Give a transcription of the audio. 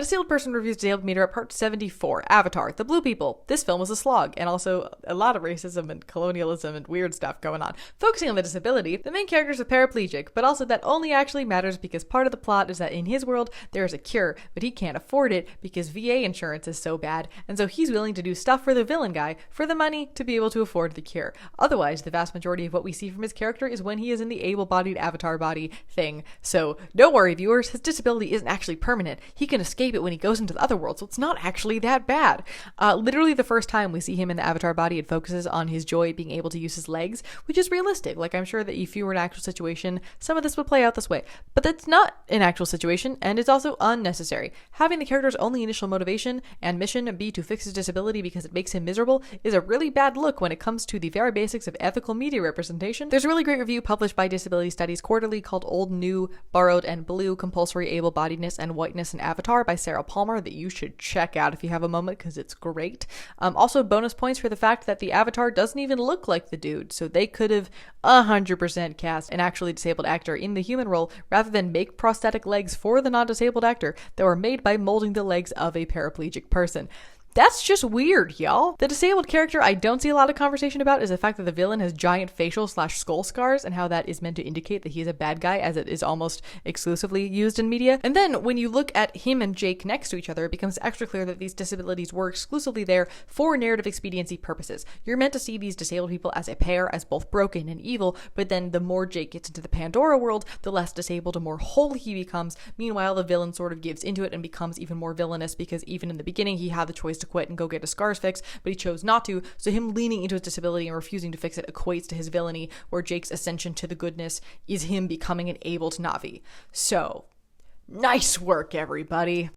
Disabled Person Reviews Disabled Meter at part 74, Avatar, The Blue People. This film was a slog, and also a lot of racism and colonialism and weird stuff going on. Focusing on the disability, the main character is a paraplegic, but also that only actually matters because part of the plot is that in his world, there is a cure, but he can't afford it because VA insurance is so bad, and so he's willing to do stuff for the villain guy for the money to be able to afford the cure. Otherwise, the vast majority of what we see from his character is when he is in the able-bodied avatar body thing. So don't worry, viewers, his disability isn't actually permanent. He can escape it when he goes into the other world, so it's not actually that bad. Literally the first time we see him in the avatar body, it focuses on his joy being able to use his legs, which is realistic. Like, I'm sure that if you were in an actual situation, some of this would play out this way. But that's not an actual situation, and it's also unnecessary. Having the character's only initial motivation and mission be to fix his disability because it makes him miserable is a really bad look when it comes to the very basics of ethical media representation. There's a really great review published by Disability Studies Quarterly called Old, New, Borrowed, and Blue, Compulsory Able-Bodiedness and Whiteness in Avatar by Sarah Palmer that you should check out if you have a moment because it's great. Also bonus points for the fact that the avatar doesn't even look like the dude, so they could have 100% cast an actually disabled actor in the human role rather than make prosthetic legs for the non-disabled actor that were made by molding the legs of a paraplegic person. That's just weird, y'all. The disabled character I don't see a lot of conversation about is the fact that the villain has giant facial/skull scars and how that is meant to indicate that he's a bad guy, as it is almost exclusively used in media. And then when you look at him and Jake next to each other, it becomes extra clear that these disabilities were exclusively there for narrative expediency purposes. You're meant to see these disabled people as a pair, as both broken and evil, but then the more Jake gets into the Pandora world, the less disabled and more whole he becomes. Meanwhile, the villain sort of gives into it and becomes even more villainous because even in the beginning, he had the choice to quit and go get his scars fixed, but he chose not to, so him leaning into his disability and refusing to fix it equates to his villainy, where Jake's ascension to the goodness is him becoming an able to Na'vi. So, nice work, everybody!